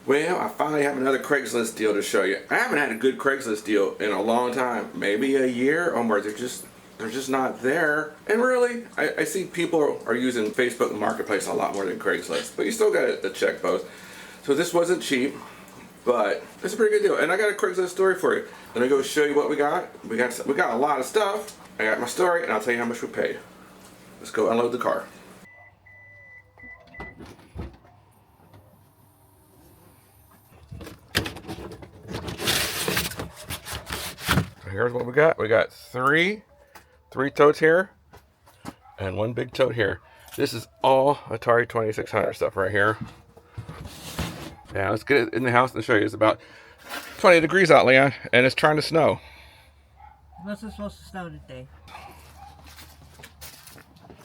Well, I finally have another Craigslist deal to show you. I haven't had a good Craigslist deal in a long time, maybe a year or more. They're just not there. And really, I see people are using Facebook Marketplace a lot more than Craigslist, but you still got to check both. So this wasn't cheap, but it's a pretty good deal. And I got a Craigslist story for you. Let me go show you what we got. We got a lot of stuff. I got my story, and I'll tell you how much we paid. Let's go unload the car. Here's what we got. We got three totes here and one big tote here. This is all Atari 2600 stuff right here. Yeah, let's get it in the house and show you. It's about 20 degrees out, Leon, and it's trying to snow. What's it supposed to snow today?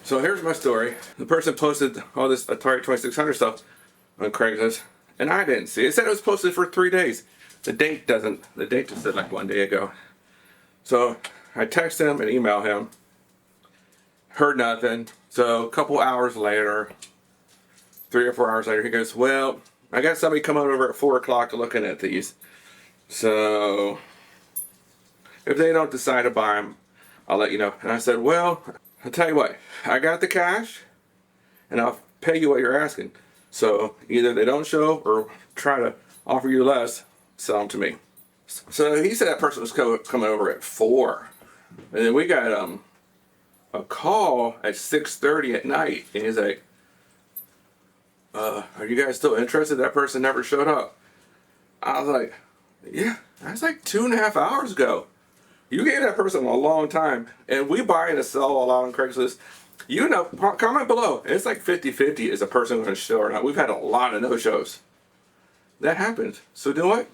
So here's my story. The person posted all this Atari 2600 stuff on Craigslist, and I didn't see it. It said it was posted for 3 days. The date just said like 1 day ago. So I texted him and emailed him. Heard nothing. So a couple hours later, 3 or 4 hours later, he goes, well, I got somebody coming over at 4 o'clock looking at these. So if they don't decide to buy them, I'll let you know. And I said, well, I'll tell you what, I got the cash and I'll pay you what you're asking. So either they don't show or try to offer you less, sell them to me. So he said that person was coming over at 4. And then we got a call at 6:30 at night. And he's like, are you guys still interested? That person never showed up. I was like, yeah, that's like 2.5 hours ago. You gave that person a long time. And we buy and sell a lot on Craigslist. You know, comment below. It's like 50-50 is a person going to show or not. We've had a lot of no-shows. That happened. So you know what?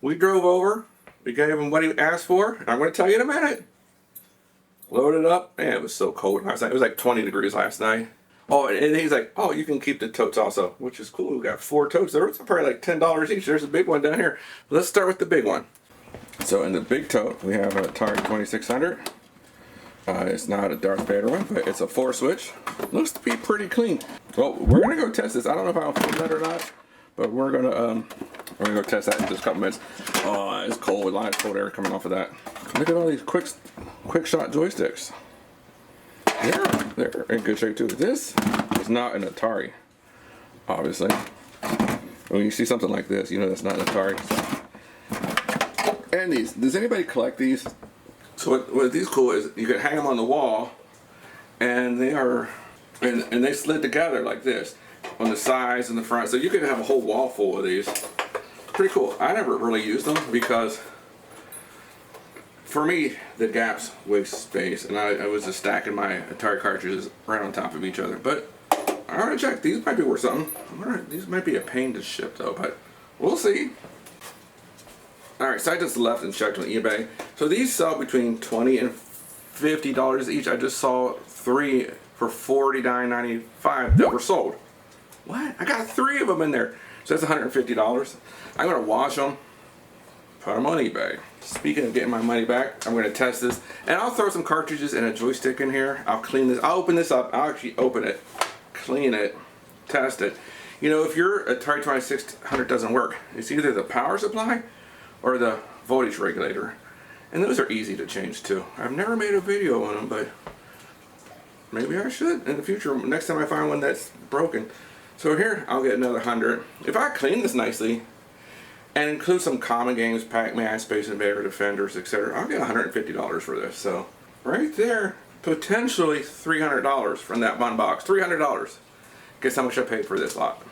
We drove over. We gave him what he asked for. And I'm going to tell you in a minute. Loaded up. Man, it was so cold last night. It was like 20 degrees last night. Oh, and he's like, oh, you can keep the totes also, which is cool. We got 4 totes. They're probably like $10 each. There's a big one down here. Let's start with the big one. So in the big tote, we have an Atari 2600. It's not a Darth Vader one, but it's a 4-switch. Looks to be pretty clean. Well, we're going to go test this. I don't know if I'll film that or not, but we're going to go test that in just a couple minutes. Oh, it's cold. A lot of cold air coming off of that. Look at all these quick shot joysticks. They're in good shape too. This is not an Atari, obviously. When you see something like this, you know that's not an Atari. And these, does anybody collect these? So what these cool is you can hang them on the wall, and they are, and they slid together like this on the sides and the front. So you could have a whole wall full of these. Pretty cool. I never really used them because for me the gaps waste space, and I was just stacking my Atari cartridges right on top of each other. But I want to check. These might be worth something. These might be a pain to ship though, but we'll see. Alright, so I just left and checked on eBay. So these sell between $20 and $50 each. I just saw 3 for $49.95 that were sold. What? I got 3 of them in there. So that's $150. I'm going to wash them, put them on eBay. Speaking of getting my money back, I'm going to test this. And I'll throw some cartridges and a joystick in here. I'll clean this. I'll open this up. I'll actually open it, clean it, test it. You know, if your Atari 2600 doesn't work, it's either the power supply or the voltage regulator, and those are easy to change too. I've never made a video on them, but maybe I should in the future, next time I find one that's broken. So here, I'll get another 100. If I clean this nicely and include some common games, Pac-Man, Space Invader, Defenders, etc., I'll get $150 for this. So right there, potentially $300 from that one box. $300. Guess how much I paid for this lot?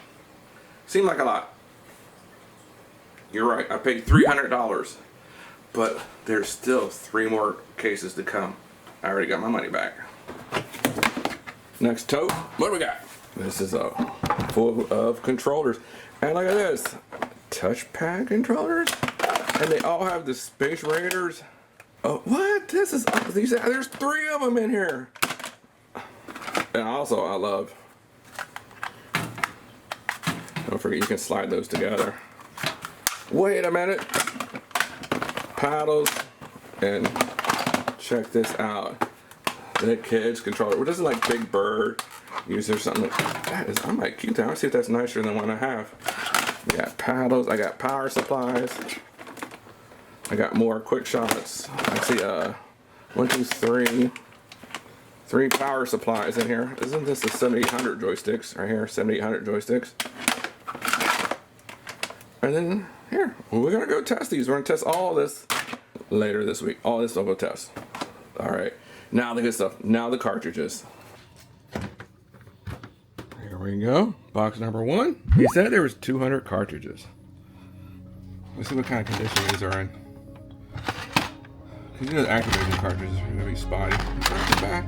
Seemed like a lot. You're right, I paid $300, but there's still 3 more cases to come. I already got my money back. Next tote, what do we got? This is full of controllers. And look at this, touchpad controllers? And they all have the Space Raiders. Oh, what? This is, there's 3 of them in here. And also, I love, don't forget you can slide those together. Wait a minute. Paddles, and check this out. The kids controller. Well, this is like Big Bird. Use or something. That is, I might keep that. I'll see if that's nicer than one I have. I got paddles. I got power supplies. I got more quick shots. I see 1, 2, 3. 3 power supplies in here. Isn't this the 7800 joysticks right here? 7800 joysticks. And then here, we're gonna go test these. We're gonna test all this later this week. All this we'll go test. All right, now the good stuff. Now the cartridges. Here we go. Box number 1. He said there was 200 cartridges. Let's see what kind of condition these are in. Because you know the activation cartridges are gonna be spotty. Not too bad.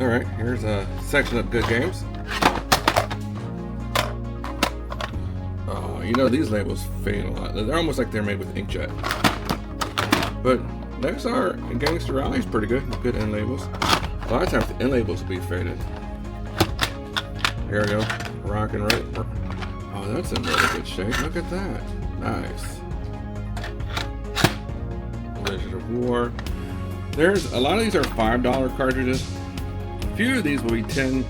Alright, here's a section of good games. Oh, you know these labels fade a lot. They're almost like they're made with inkjet. But next are Gangster Rally's pretty good. Good end labels. A lot of times the end labels will be faded. Here we go. Rock and roll. Oh, that's in really good shape. Look at that. Nice. Legend of War. There's a lot of these are $5 cartridges. A few of these will be $10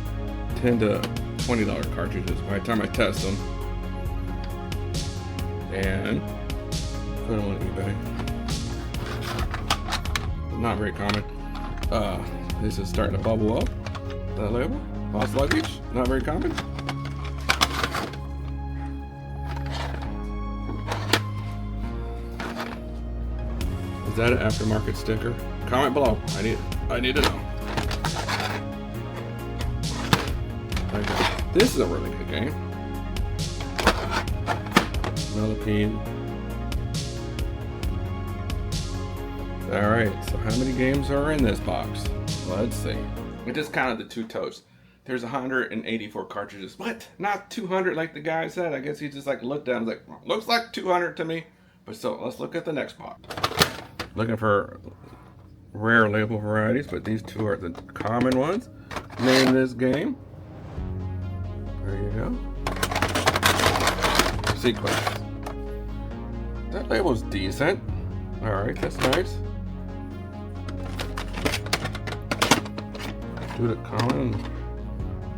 to $20 cartridges by the time I test them. And put them on eBay. Not very common. This is starting to bubble up. That label. Lost luggage. Not very common. Is that an aftermarket sticker? Comment below. I need to know. Okay. This is a really good game. Millipede. Alright, so how many games are in this box? Let's see. We just counted the 2 totes. There's 184 cartridges. What? Not 200 like the guy said. I guess he just like looked down and was like, well, looks like 200 to me. But so let's look at the next box. Looking for rare label varieties, but these 2 are the common ones. Name this game. There you go. Sequence. That label's decent. Alright, that's nice. Do the common.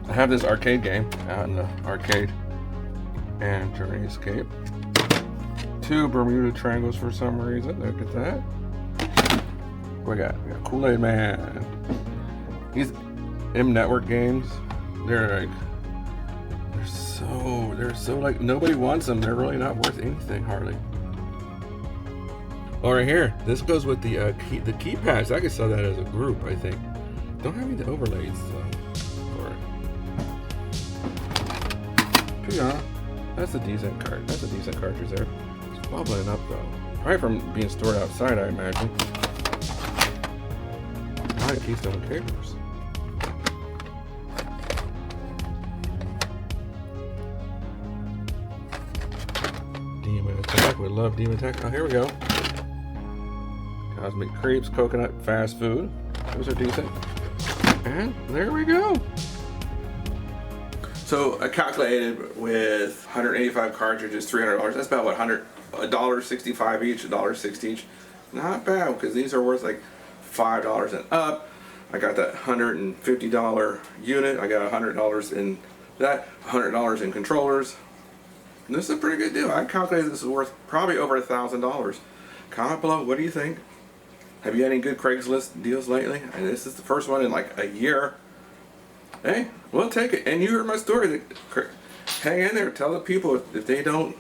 I have this arcade game out in the arcade. And Journey Escape. 2 Bermuda Triangles for some reason. Look at that. What we got? We got Kool-Aid Man. These M Network games, they're so like nobody wants them. They're really not worth anything hardly. Oh, right here. This goes with the keypads. I could sell that as a group, I think. Don't have any of the overlays though. Yeah, that's a decent card. That's a decent cartridge there. It's bubbling up though. Probably from being stored outside, I imagine. A lot of Keystone Capers. Demon Attack. We love Demon Attack. Oh, here we go. Cosmic Creeps, Coconut Fast Food. Those are decent. And there we go. So I calculated with 185 cartridges, $300. That's about what, $1.65 each, $1.60 each. Not bad, because these are worth like $5 and up. I got that $150 unit. I got $100 in that, $100 in controllers. And this is a pretty good deal. I calculated this is worth probably over $1,000. Comment below, what do you think? Have you had any good Craigslist deals lately? And this is the first one in like a year. Hey, we'll take it. And you heard my story. Hang in there. Tell the people if they don't,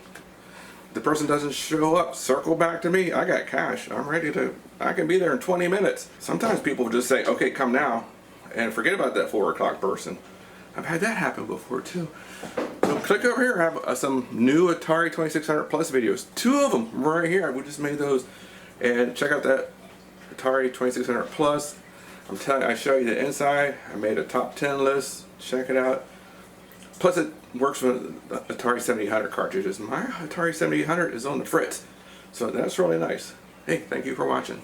the person doesn't show up, circle back to me. I got cash. I'm ready to, I can be there in 20 minutes. Sometimes people just say, okay, come now, and forget about that 4 o'clock person. I've had that happen before too. So click over here. I have some new Atari 2600 Plus videos. 2 of them right here. We just made those. And check out that Atari 2600 Plus. I'm telling you, I show you the inside. I made a top 10 list. Check it out. Plus it works with the Atari 7800 cartridges. My Atari 7800 is on the fritz. So that's really nice. Hey, thank you for watching.